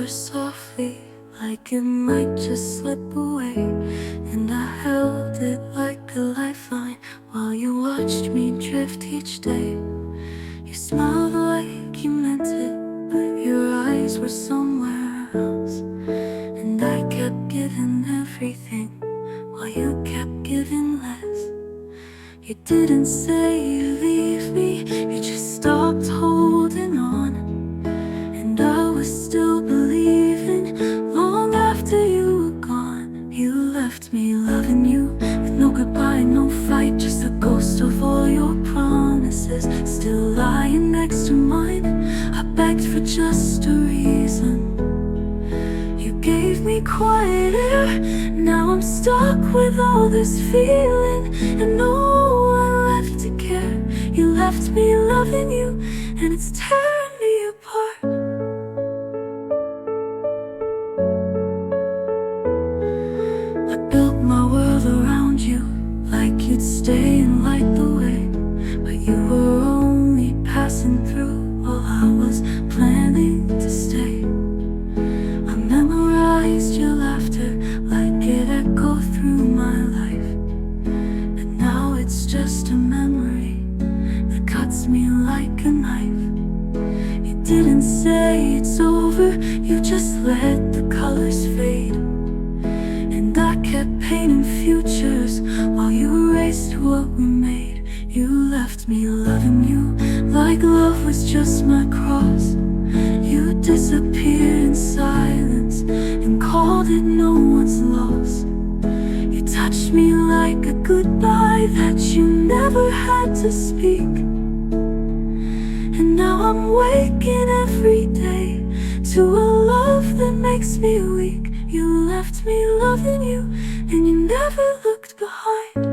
whisper softly, like it might just slip away. And I held it like a lifeline while you watched me drift each day. You smiled like you meant it, but your eyes were somewhere else. And I kept giving everything while you kept giving less. You didn't say you leave me, you just stopped holding on. And I was still believing long after you were gone. You left me loving you with no goodbye, no fight, just a ghost of all your promises still lying next to mine. I begged for just a reason. You gave me quiet air, now I'm stuck with all this feeling and no one left to care. You left me loving you and it's tearing me apart. I built my world around you like you'd stay and light the way, but you were only passing through while I was planning to stay. I memorized your laughter like it echoed through my life, but now it's just a memory that cuts me like a knife. You didn't say it's over, you just let the colors fade. And I kept painting futures while you erased what we made. You left me loving you like love was just my cross. You disappeared in silence and called it no one's loss. You touched me like a goodbye that you never had to speak. And now I'm waking every day to a love that makes me weak. You left me loving you and you never looked behind.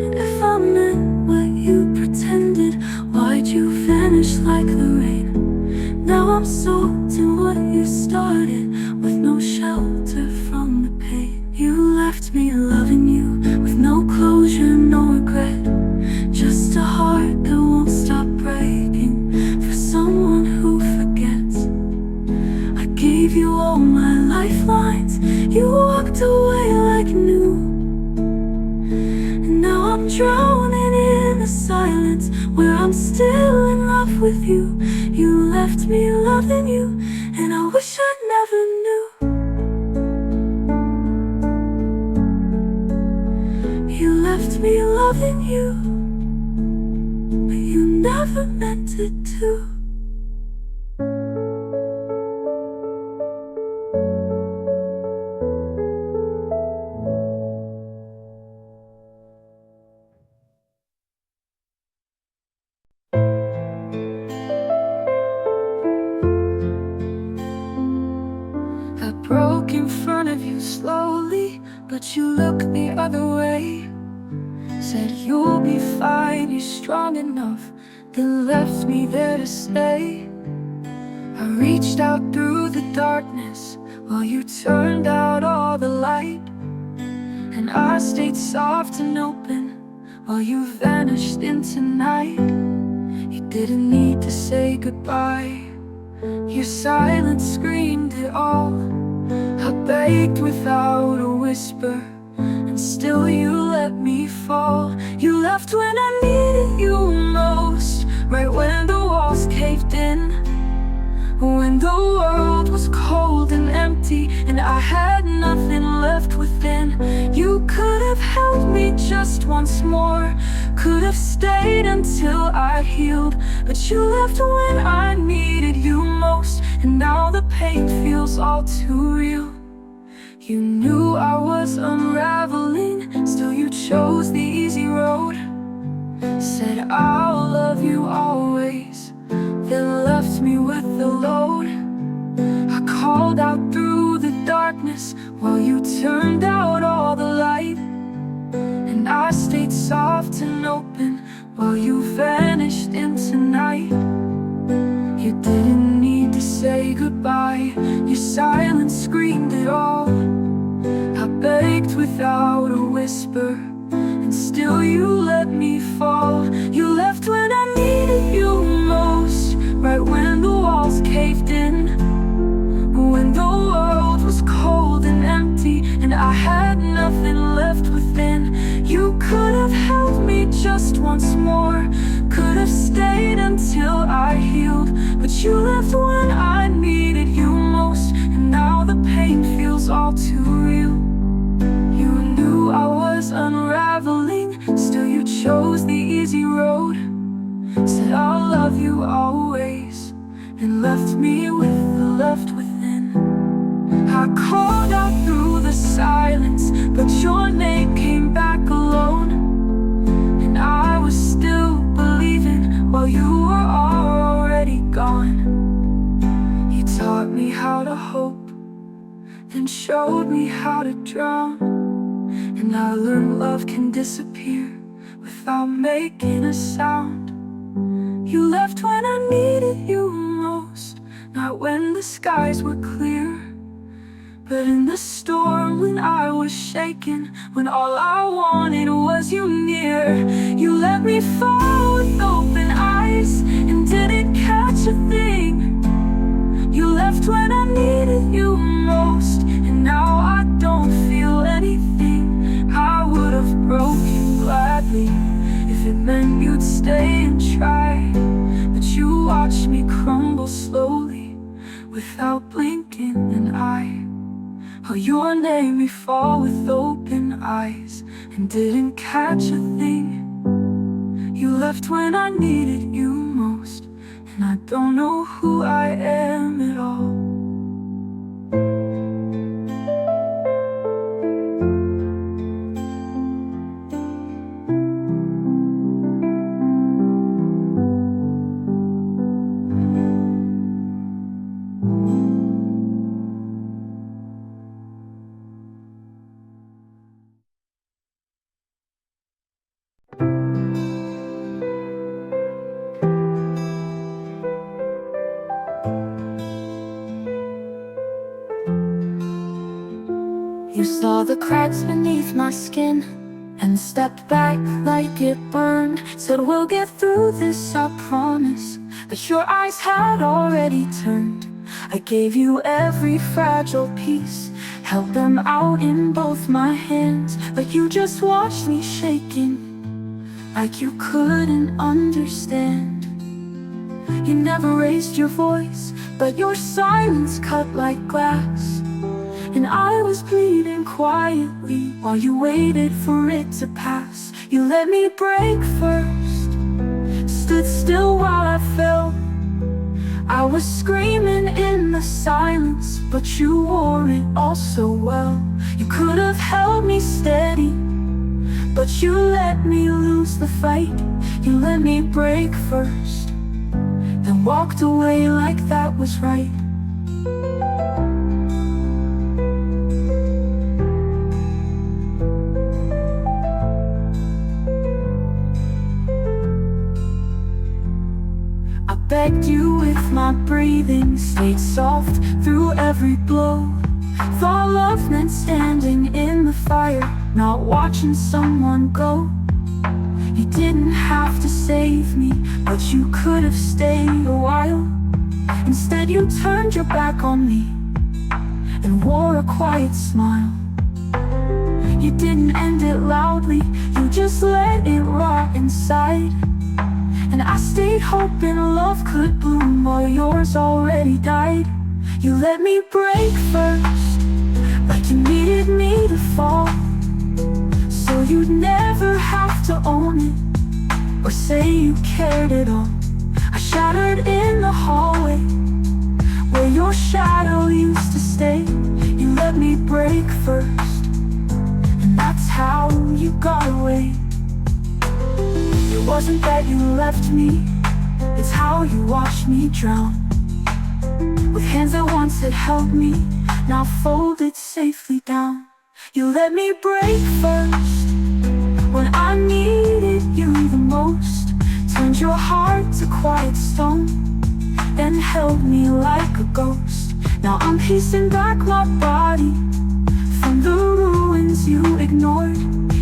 And if I meant what you pretended, why'd you vanish like the rain? Now I'm soaked in what you started, with no shelter from the pain. You left me loving you with no closure, no regret, just a heart that won't stop breaking for someone who forgets. I gave you all my lifelines, you walked away like new. And now I'm drowning in the silence where I'm still in love with you. You left me loving you and I wish I never knew. You left me loving you, but you never meant it to. I broke in front of you slowly, but you looked the other way. Said you'll be fine, you're strong enough, then left me there to stay. I reached out through the darkness while you turned out all the light. And I stayed soft and open while you vanished into night. You didn't need to say goodbye, your silence screamed it all. I begged without a whisper, and still you let me fall. You left when I needed you most, right when the walls caved in, when the world was cold and empty and I had nothing left within. You could have held me just once more, could have stayed until I healed, but you left when I needed you most, and now the pain feels all too real. You knew I was unraveling, still you chose the easy road. Said I'll love you always, then left me with the load. I called out through the darkness while you turned out all the light. And I stayed soft and open while you vanished into night. You didn't need to say goodbye, your silence screamed it all. I begged without a whisper, and still you let me fall. You left when I needed you most, had nothing left within. You could have held me just once more, could have stayed until I healed, but you left when I needed you most, and now the pain feels all too real. You knew I was unraveling, still you chose the easy road. Said I'll love you always, and left me with the left within. I called out through the silence, but your name came back alone, and I was still believing while you were already gone. You taught me how to hope, then showed me how to drown, and I learned love can disappear without making a sound. You left when I needed you most, not when the skies were clear, but in the storm when I was shaken, when all I wanted was you near. You let me fall with open eyes and didn't catch a thing. You left when I needed you most, and now I don't feel anything. I would have broken gladly if it meant you'd stay and try, but you watched me crumble slowly without blinking an eye. Oh, your name me fall with open eyes and didn't catch a thing. You left when I needed you most, and I don't know who I am at all. You saw the cracks beneath my skin and stepped back like it burned. Said we'll get through this, I promise. But your eyes had already turned. I gave you every fragile piece, held them out in both my hands, but you just watched me shaking like you couldn't understand. You never raised your voice, but your silence cut like glass, and I was bleeding quietly while you waited for it to pass. You let me break first, stood still while I fell. I was screaming in the silence, but you wore it all so well. You could have held me steady, but you let me lose the fight. You let me break first, then walked away like that was right. I begged you with my breathing, stayed soft through every blow. Thought love meant standing in the fire, not watching someone go. You didn't have to save me, but you could have stayed a while. Instead you turned your back on me and wore a quiet smile. You didn't end it loudly, you just let it rot inside. And I stayed hoping love could bloom while yours already died. You let me break first, like you needed me to fall, so you'd never have to own it or say you cared at all. I shattered in the hallway where your shadow used to stay. You let me break first, and that's how you got away. It wasn't that you left me, it's how you watched me drown. With hands that once had held me, now folded safely down. You let me break first, when I needed you the most. Turned your heart to quiet stone, then held me like a ghost. Now I'm piecing back my body from the ruins you ignored.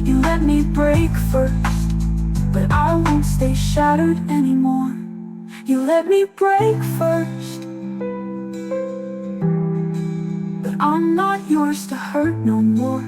You let me break first, but I won't stay shattered anymore. You let me break first, but I'm not yours to hurt no more.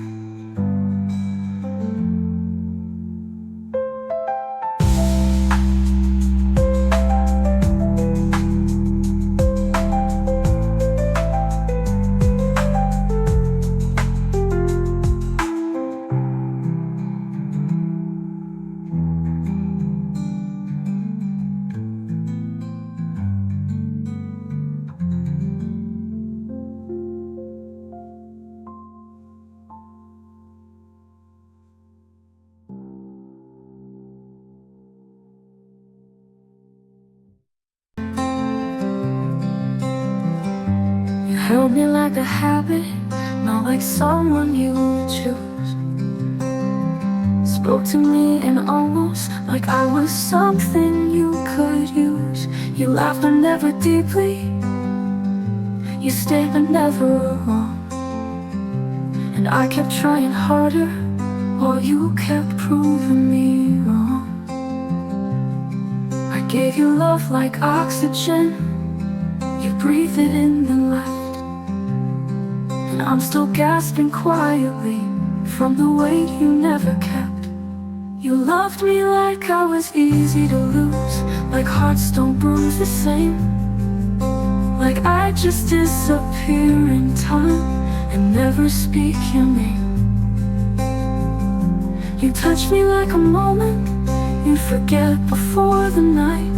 Held me like a habit, not like someone you choose. Spoke to me in almost like I was something you could use. You laughed but never deeply, you stayed but never wrong. And I kept trying harder, while you kept proving me wrong. I gave you love like oxygen, you breathed it in and left. And I'm still gasping quietly from the weight you never kept. You loved me like I was easy to lose, like hearts don't bruise the same, like I just disappear in time and never speak your name. You touched me like a moment you'd forget before the night.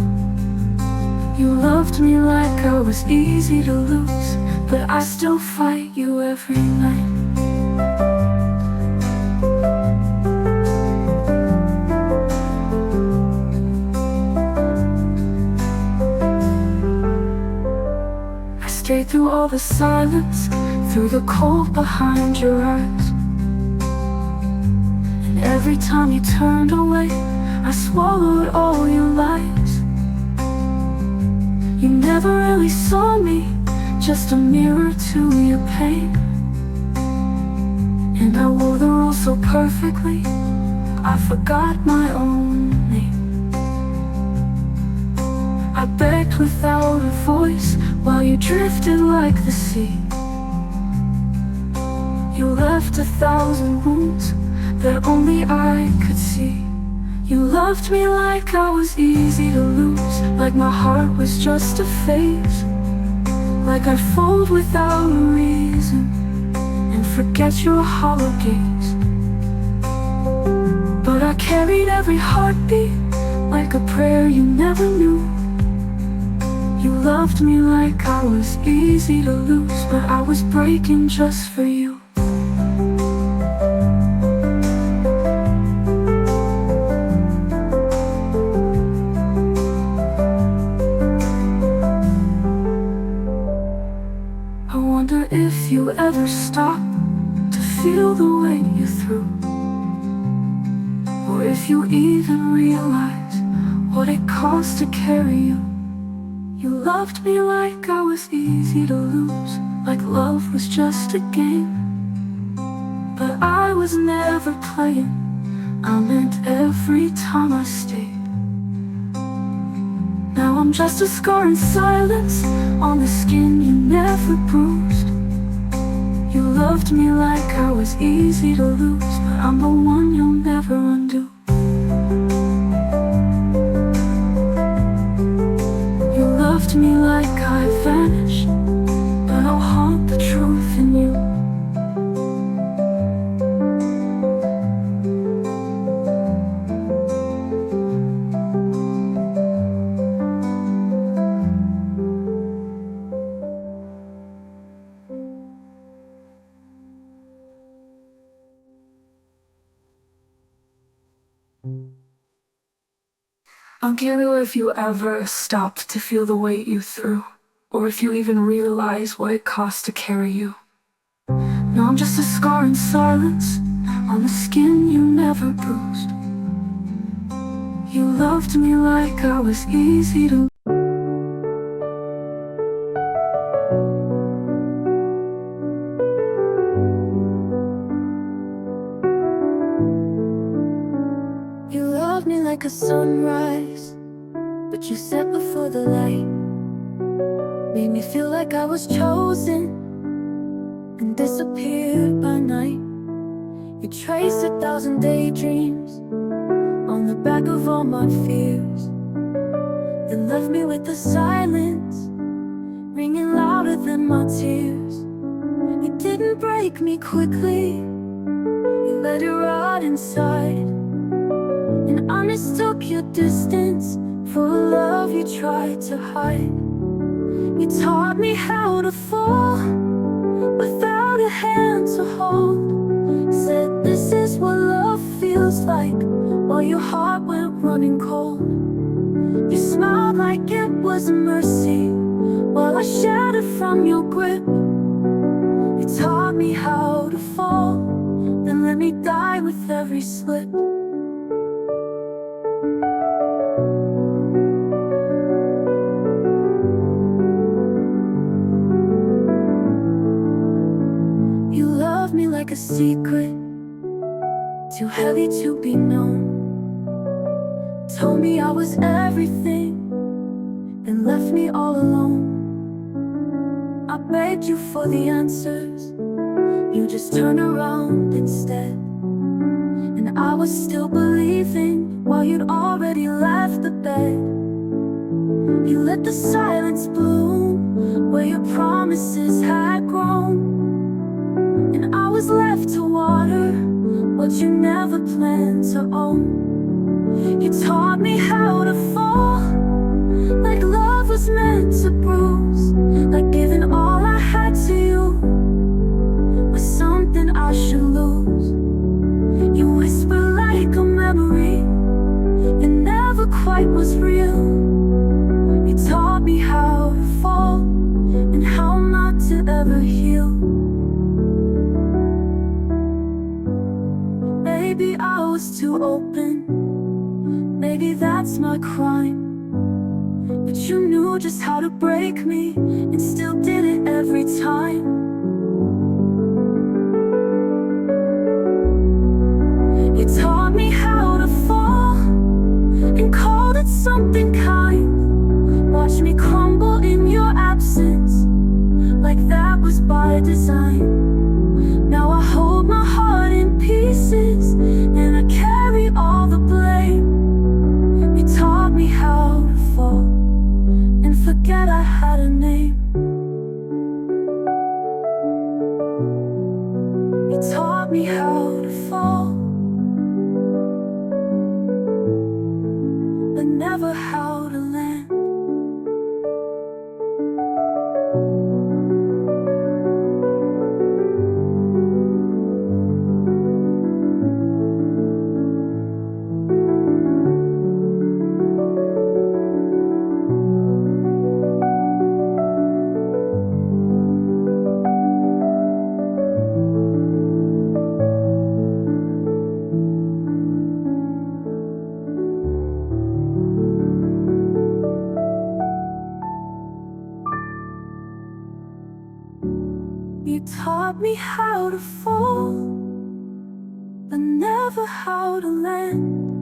You loved me like I was easy to lose, but I still fight you every night. I stayed through all the silence, through the cold behind your eyes. And every time you turned away, I swallowed all your lies. You never really saw me, just a mirror to your pain. And I wore the rules so perfectly, I forgot my own name. I begged without a voice, while you drifted like the sea. You left 1,000 wounds that only I could see. You loved me like I was easy to lose, like my heart was just a phase, like I'd fold without a reason and forget your hollow gaze. But I carried every heartbeat like a prayer you never knew. You loved me like I was easy to lose, but I was breaking just for you. I wonder if you ever stop to feel the weight you threw, or if you even realize what it costs to carry you. You loved me like I was easy to lose, like love was just a game. But I was never playing, I meant every time I stayed. Now I'm just a scar in silence on the skin you never bruised. You loved me like I was easy to lose, but I'm the one you'll never undo. You loved me like I vanished, but I'll haunt the truth in you. I'm curious if you ever stopped to feel the weight you threw, or if you even realize what it costs to carry you. Now I'm just a scar in silence on the skin you never bruised. You loved me like I was easy to. You loved me like a sunrise, but you set before the light. Made me feel like I was chosen and disappeared by night. You traced 1,000 daydreams on the back of all my fears, then left me with the silence ringing louder than my tears. You didn't break me quickly, you let it rot inside. And I mistook your distance for a love you tried to hide. You taught me how to fall without a hand to hold. Said this is what love feels like, while your heart went running cold. You smiled like it was mercy, while I shattered from your grip. taught me how to fall, then let me die with every slip. You love me like a secret, too heavy to be known. Told me I was everything, then left me all alone. I begged you for the answers, you just turned around instead. And I was still believing while you'd already left the bed. You let the silence bloom where your promises had grown, and I was left to water what you never planned to own. You taught me how to fall, like love was meant to bruise, like giving all I had to you was something I should lose. You whisper like a memory that never quite was real. You taught me how to fall and how not to ever heal. Maybe I was too open, maybe that's my crime, but you knew just how to break me and still did it every time. You taught me how to fall and called it something kind. Watched me crumble in your absence, like that was by design. Now I hold my heart in pieces and I carry all the blame. You taught me how to fall and forget I had a name. You taught me how to fall, but never how to land. You taught me how to fall, but never how to land.